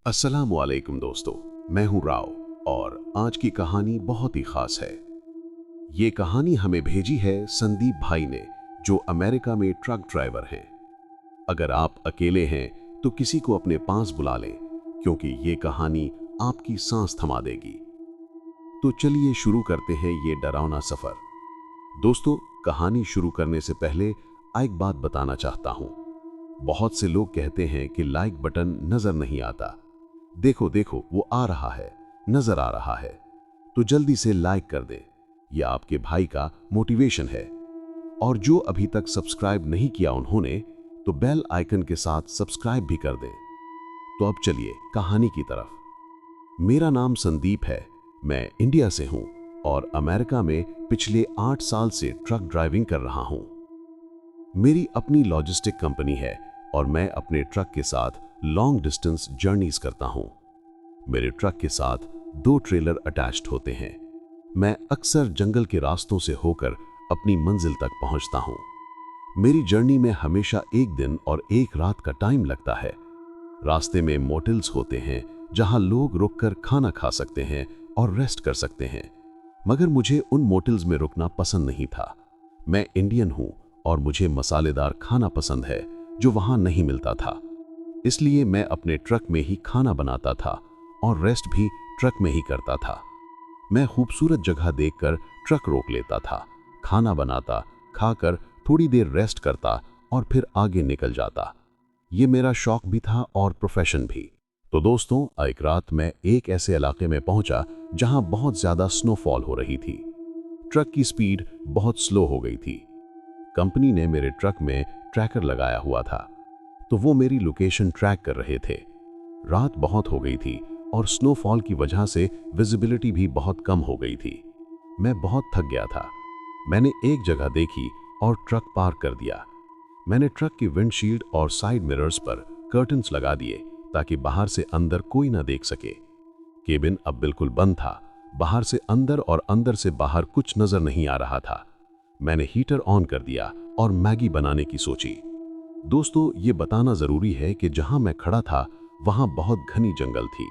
अस्सलामुअलैकुम दोस्तों, मैं हूं राव और आज की कहानी बहुत ही खास है। ये कहानी हमें भेजी है संदीप भाई ने, जो अमेरिका में ट्रक ड्राइवर हैं। अगर आप अकेले हैं तो किसी को अपने पास बुला लें, क्योंकि ये कहानी आपकी सांस थमा देगी। तो चलिए शुरू करते हैं ये डरावना सफर। दोस्तों, कहानी शुरू करने से पहले एक बात बताना चाहता हूं। बहुत से लोग कहते हैं कि लाइक बटन नजर नहीं आता। देखो देखो, वो आ रहा है, नजर आ रहा है, तो जल्दी से लाइक कर दें। यह आपके भाई का मोटिवेशन है। और जो अभी तक सब्सक्राइब नहीं किया उन्होंने, तो बेल आइकन के साथ सब्सक्राइब भी कर दें। तो अब चलिए कहानी की तरफ। मेरा नाम संदीप है, मैं इंडिया से हूं और अमेरिका में पिछले 8 साल से ट्रक ड्राइविंग कर रहा हूं। मेरी अपनी लॉजिस्टिक कंपनी है और मैं अपने ट्रक के साथ लॉन्ग डिस्टेंस जर्नीज करता हूं। मेरे ट्रक के साथ 2 ट्रेलर अटैच्ड होते हैं। मैं अक्सर जंगल के रास्तों से होकर अपनी मंजिल तक पहुंचता हूं। मेरी जर्नी में हमेशा 1 दिन और 1 रात का टाइम लगता है। रास्ते में मोटेल्स होते हैं जहां लोग रुककर खाना खा सकते हैं और रेस्ट कर सकते हैं, मगर मुझे उन मोटेल्स में रुकना पसंद नहीं था। मैं इंडियन हूं और मुझे मसालेदार खाना पसंद है जो वहां नहीं मिलता था। इसलिए मैं अपने ट्रक में ही खाना बनाता था और रेस्ट भी ट्रक में ही करता था। मैं खूबसूरत जगह देखकर ट्रक रोक लेता था, खाना बनाता, खाकर थोड़ी देर रेस्ट करता और फिर आगे निकल जाता। ये मेरा शौक भी था और प्रोफेशन भी। तो दोस्तों, एक रात मैं एक ऐसे इलाके में पहुंचा जहां बहुत ज्यादा स्नोफॉल हो रही थी। ट्रक की स्पीड बहुत स्लो हो गई थी। कंपनी ने मेरे ट्रक में ट्रैकर लगाया हुआ था, तो वो मेरी लोकेशन ट्रैक कर रहे थे। रात बहुत हो गई थी और स्नोफॉल की वजह से विजिबिलिटी भी बहुत कम हो गई थी। मैं बहुत थक गया था। मैंने एक जगह देखी और ट्रक पार्क कर दिया। मैंने ट्रक की विंडशील्ड और साइड मिरर्स पर कर्टन्स लगा दिए ताकि बाहर से अंदर कोई ना देख सके। केबिन अब बिल्कुल बंद था। बाहर से अंदर और अंदर से बाहर कुछ नजर नहीं आ रहा था। मैंने हीटर ऑन कर दिया और मैगी बनाने की सोची। दोस्तों, ये बताना जरूरी है कि जहां मैं खड़ा था वहां बहुत घनी जंगल थी,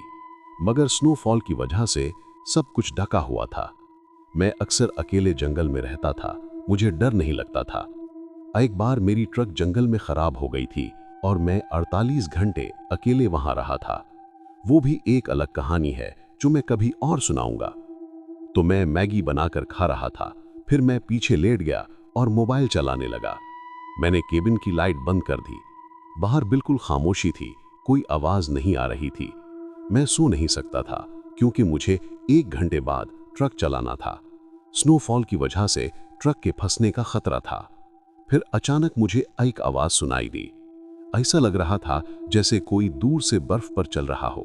मगर स्नोफॉल की वजह से सब कुछ ढका हुआ था। मैं अक्सर अकेले जंगल में रहता था, मुझे डर नहीं लगता था। एक बार मेरी ट्रक जंगल में खराब हो गई थी और मैं 48 घंटे अकेले वहां रहा था। वो भी एक अलग कहानी है जो मैं कभी और सुनाऊंगा। तो मैं मैगी बनाकर खा रहा था, फिर मैं पीछे लेट गया और मोबाइल चलाने लगा। मैंने केबिन की लाइट बंद कर दी। बाहर बिल्कुल खामोशी थी, कोई आवाज नहीं आ रही थी। मैं सो नहीं सकता था क्योंकि मुझे 1 घंटे बाद ट्रक चलाना था। स्नोफॉल की वजह से ट्रक के फंसने का खतरा था। फिर अचानक मुझे एक आवाज सुनाई दी। ऐसा लग रहा था जैसे कोई दूर से बर्फ पर चल रहा हो।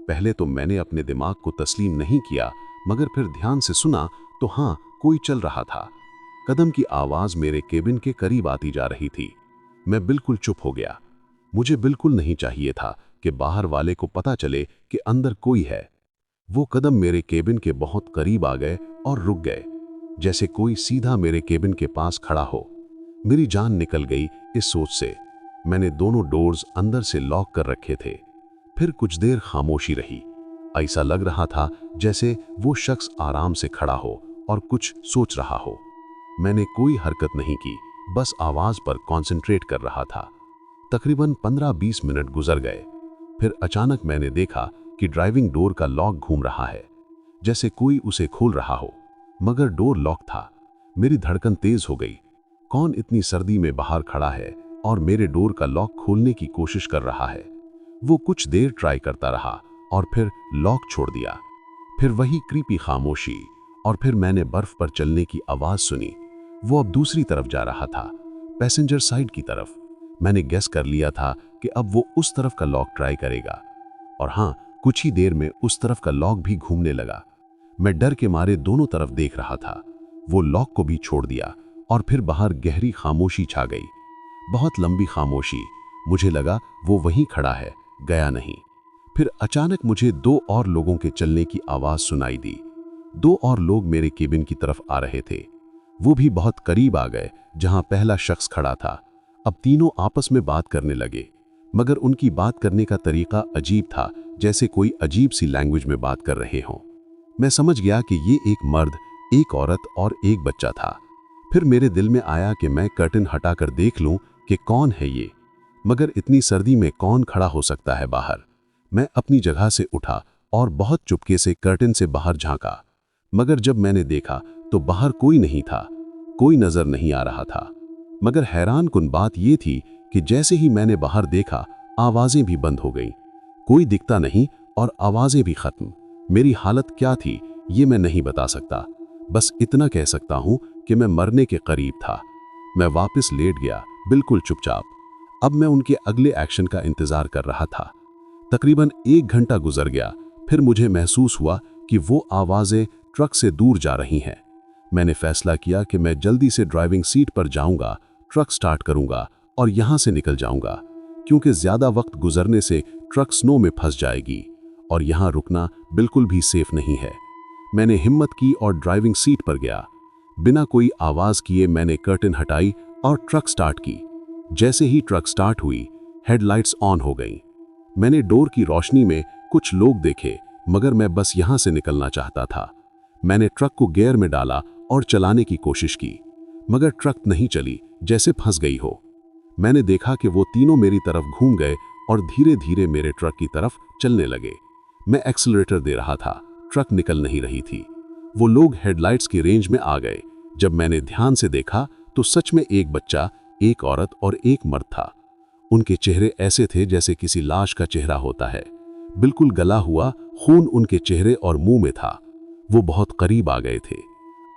पहले तो मैंने अपने दिमाग को तस्लीम नहीं किया, मगर फिर ध्यान से सुना तो हाँ, कोई चल रहा था। कदम की आवाज मेरे केबिन के करीब आती जा रही थी। मैं बिल्कुल चुप हो गया। मुझे बिल्कुल नहीं चाहिए था कि बाहर वाले को पता चले कि अंदर कोई है। वो कदम मेरे केबिन के बहुत करीब आ गए और रुक गए, जैसे कोई सीधा मेरे केबिन के पास खड़ा हो। मेरी जान निकल गई इस सोच से। मैंने दोनों डोर्स अंदर से लॉक कर रखे थे। फिर कुछ देर खामोशी रही। ऐसा लग रहा था जैसे वो शख्स आराम से खड़ा हो और कुछ सोच रहा हो। मैंने कोई हरकत नहीं की, बस आवाज पर कंसंट्रेट कर रहा था। तकरीबन 15-20 मिनट गुजर गए। फिर अचानक मैंने देखा कि ड्राइविंग डोर का लॉक घूम रहा है, जैसे कोई उसे खोल रहा हो, मगर डोर लॉक था। मेरी धड़कन तेज हो गई। कौन इतनी सर्दी में बाहर खड़ा है और मेरे डोर का लॉक खोलने की कोशिश कर रहा है? वो कुछ देर ट्राई करता रहा और फिर लॉक छोड़ दिया। फिर वही क्रीपी खामोशी और फिर मैंने बर्फ पर चलने की आवाज सुनी। वो अब दूसरी तरफ जा रहा था, पैसेंजर साइड की तरफ। मैंने गेस कर लिया था कि अब वो उस तरफ का लॉक ट्राई करेगा। और हाँ, कुछ ही देर में उस तरफ का लॉक भी घूमने लगा। मैं डर के मारे दोनों तरफ देख रहा था। वो लॉक को भी छोड़ दिया और फिर बाहर गहरी खामोशी छा गई, बहुत लंबी खामोशी। मुझे लगा वो वहीं खड़ा है, गया नहीं। फिर अचानक मुझे 2 और लोगों के चलने की आवाज सुनाई दी। 2 और लोग मेरे केबिन की तरफ आ रहे थे। वो भी बहुत करीब आ गए जहां पहला शख्स खड़ा था। अब तीनों आपस में बात करने लगे। मगर उनकी बात करने का तरीका अजीब था, जैसे कोई अजीब सी लैंग्वेज में बात कर रहे हों। मैं समझ गया कि ये एक मर्द, एक औरत और एक बच्चा था। फिर मेरे दिल में आया कि मैं कर्टन हटाकर देख लूं कि कौन है ये, मगर इतनी सर्दी में कौन खड़ा हो सकता है बाहर। मैं अपनी जगह से उठा और बहुत चुपके से कर्टन से बाहर झांका, मगर जब मैंने देखा तो बाहर कोई नहीं था, कोई नजर नहीं आ रहा था। मगर हैरानकुन बात यह थी कि जैसे ही मैंने बाहर देखा, आवाजें भी बंद हो गईं। कोई दिखता नहीं और आवाजें भी खत्म। मेरी हालत क्या थी ये मैं नहीं बता सकता, बस इतना कह सकता हूं कि मैं मरने के करीब था। मैं वापस लेट गया, बिल्कुल चुपचाप। अब मैं उनके अगले एक्शन का इंतजार कर रहा था। तकरीबन 1 घंटा गुजर गया, फिर मुझे महसूस हुआ कि वो आवाजें ट्रक से दूर जा रही हैं। मैंने फैसला किया कि मैं जल्दी से ड्राइविंग सीट पर जाऊंगा, ट्रक स्टार्ट करूंगा और यहां से निकल जाऊंगा, क्योंकि ज्यादा वक्त गुजरने से ट्रक स्नो में फंस जाएगी और यहां रुकना बिल्कुल भी सेफ नहीं है। मैंने हिम्मत की और ड्राइविंग सीट पर गया। बिना कोई आवाज किए मैंने कर्टन हटाई और ट्रक स्टार्ट की। जैसे ही ट्रक स्टार्ट हुई, हेडलाइट्स ऑन हो गईं। मैंने डोर की रोशनी में कुछ लोग देखे, मगर मैं बस यहां से निकलना चाहता था। मैंने ट्रक को गियर में डाला और चलाने की कोशिश की, मगर ट्रक नहीं चली, जैसे फंस गई हो। मैंने देखा कि वो तीनों मेरी तरफ घूम गए और धीरे धीरे मेरे ट्रक की तरफ चलने लगे। मैं एक्सीलरेटर दे रहा था, ट्रक निकल नहीं रही थी। वो लोग हेडलाइट्स की रेंज में आ गए। जब मैंने ध्यान से देखा तो सच में एक बच्चा, एक औरत और एक मर्द था। उनके चेहरे ऐसे थे जैसे किसी लाश का चेहरा होता है। बिल्कुल गला हुआ खून उनके चेहरे और मुंह में था। वो बहुत करीब आ गए थे।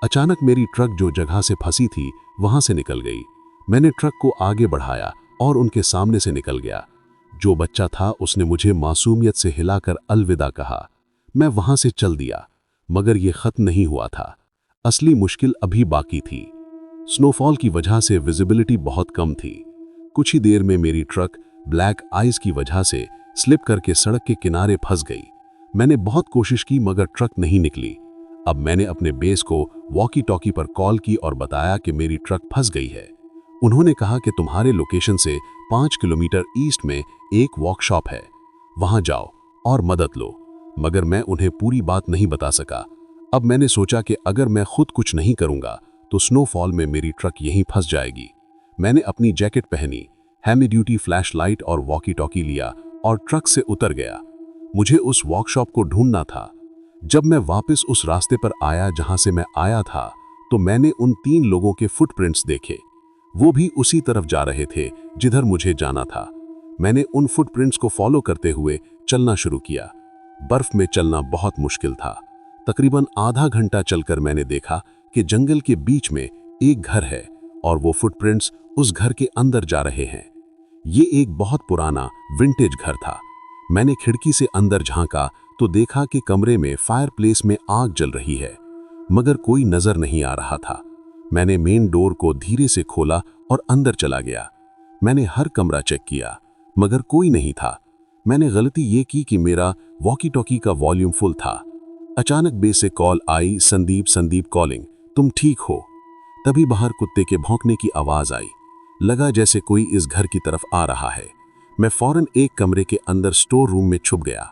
अचानक मेरी ट्रक जो जगह से फंसी थी वहां से निकल गई। मैंने ट्रक को आगे बढ़ाया और उनके सामने से निकल गया। जो बच्चा था उसने मुझे मासूमियत से हिलाकर अलविदा कहा। मैं वहां से चल दिया, मगर यह खत्म नहीं हुआ था। असली मुश्किल अभी बाकी थी। स्नोफॉल की वजह से विजिबिलिटी बहुत कम थी। कुछ ही देर में मेरी ट्रक ब्लैक आइस की वजह से स्लिप करके सड़क के किनारे फंस गई। मैंने बहुत कोशिश की मगर ट्रक नहीं निकली। अब मैंने अपने बेस को वॉकी टॉकी पर कॉल की और बताया कि मेरी ट्रक फंस गई है। उन्होंने कहा कि तुम्हारे लोकेशन से 5 किलोमीटर ईस्ट में एक वर्कशॉप है, वहां जाओ और मदद लो। मगर मैं उन्हें पूरी बात नहीं बता सका। अब मैंने सोचा कि अगर मैं खुद कुछ नहीं करूंगा तो स्नोफॉल में मेरी ट्रक यहीं फंस जाएगी। मैंने अपनी जैकेट पहनी, हेमी ड्यूटी फ्लैश लाइट और वॉकी टॉकी लिया और ट्रक से उतर गया। मुझे उस वर्कशॉप को ढूंढना था। जब मैं वापस उस रास्ते पर आया जहां से मैं आया था, तो मैंने उन 3 लोगों के फुटप्रिंट्स देखे। वो भी उसी तरफ जा रहे थे जिधर मुझे जाना था। मैंने उन फुटप्रिंट्स को फॉलो करते हुए चलना शुरू किया। बर्फ में चलना बहुत मुश्किल था। तकरीबन आधा घंटा चलकर मैंने देखा कि जंगल के बीच में एक घर है और वो फुटप्रिंट्स उस घर के अंदर जा रहे हैं। ये एक बहुत पुराना विंटेज घर था। मैंने खिड़की से अंदर झांका तो देखा कि कमरे में फायरप्लेस में आग जल रही है, मगर कोई नजर नहीं आ रहा था। मैंने मेन डोर को धीरे से खोला और अंदर चला गया। मैंने हर कमरा चेक किया, मगर कोई नहीं था। मैंने गलती ये की कि मेरा वॉकी टॉकी का वॉल्यूम फुल था। अचानक बेस से कॉल आई, संदीप कॉलिंग, तुम ठीक हो? तभी बाहर कुत्ते के भौंकने की आवाज आई। लगा जैसे कोई इस घर की तरफ आ रहा है। मैं फौरन एक कमरे के अंदर स्टोर रूम में छुप गया।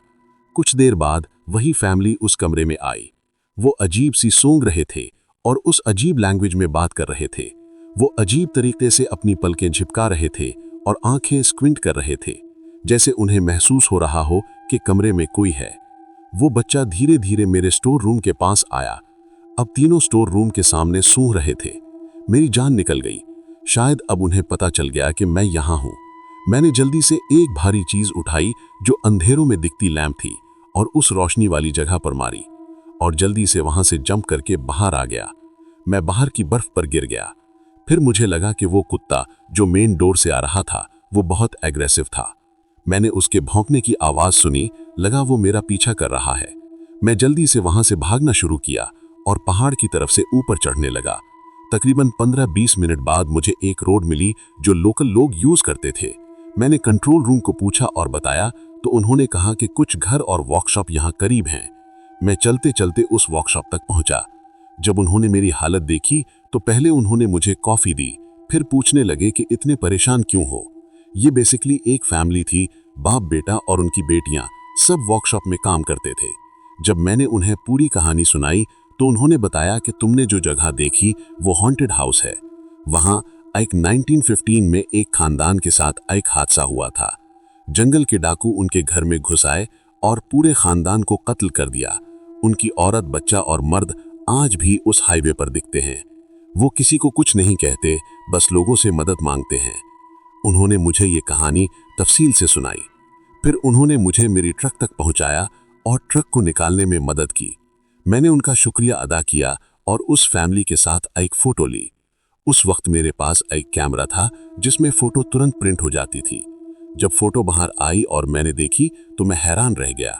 कुछ देर बाद वही फैमिली उस कमरे में आई। वो अजीब सी सूंघ रहे थे और उस अजीब लैंग्वेज में बात कर रहे थे। वो अजीब तरीके से अपनी पलकें झिपका रहे थे और आंखें स्क्विंट कर रहे थे, जैसे उन्हें महसूस हो रहा हो कि कमरे में कोई है। वो बच्चा धीरे धीरे मेरे स्टोर रूम के पास आया। अब तीनों स्टोर रूम के सामने सूंघ रहे थे। मेरी जान निकल गई। शायद अब उन्हें पता चल गया कि मैं यहां हूं। मैंने जल्दी से एक भारी चीज उठाई जो अंधेरों में दिखती लैंप थी और उस रोशनी वाली जगह पर मारी और जल्दी से वहां से जंप करके बाहर आ गया। मैं बाहर की बर्फ पर गिर गया। फिर मुझे लगा कि वो कुत्ता जो मेन डोर से आ रहा था वो बहुत एग्रेसिव था। मैंने उसके भौंकने की आवाज सुनी, लगा वो मेरा पीछा कर रहा है। मैं जल्दी से वहां से भागना शुरू किया और पहाड़ की तरफ से ऊपर चढ़ने लगा। तकरीबन 15-20 मिनट बाद मुझे एक रोड मिली जो लोकल लोग यूज करते थे। मैंने कंट्रोल रूम को पूछा और बताया तो उन्होंने कहा कि कुछ घर और वर्कशॉप यहाँ करीब हैं। मैं चलते चलते उस वर्कशॉप तक पहुंचा। जब उन्होंने मेरी हालत देखी तो पहले उन्होंने मुझे कॉफी दी, फिर पूछने लगे कि इतने परेशान क्यों हो। ये बेसिकली एक फैमिली थी, बाप बेटा और उनकी बेटियां सब वर्कशॉप में काम करते थे। जब मैंने उन्हें पूरी कहानी सुनाई तो उन्होंने बताया कि तुमने जो जगह देखी वो हॉन्टेड हाउस है। वहां एक 1915 में एक खानदान के साथ एक हादसा हुआ था। जंगल के डाकू उनके घर में घुस आए और पूरे खानदान को कत्ल कर दिया। उनकी औरत, बच्चा और मर्द आज भी उस हाईवे पर दिखते हैं। वो किसी को कुछ नहीं कहते, बस लोगों से मदद मांगते हैं। उन्होंने मुझे ये कहानी तफसील से सुनाई। फिर उन्होंने मुझे मेरी ट्रक तक पहुंचाया और ट्रक को निकालने में मदद की। मैंने उनका शुक्रिया अदा किया और उस फैमिली के साथ एक फोटो ली। उस वक्त मेरे पास एक कैमरा था जिसमें फोटो तुरंत प्रिंट हो जाती थी। जब फोटो बाहर आई और मैंने देखी तो मैं हैरान रह गया।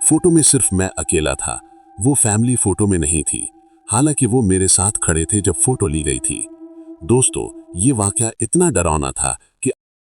फोटो में सिर्फ मैं अकेला था, वो फैमिली फोटो में नहीं थी, हालांकि वो मेरे साथ खड़े थे जब फोटो ली गई थी। दोस्तों, ये वाकया इतना डरावना था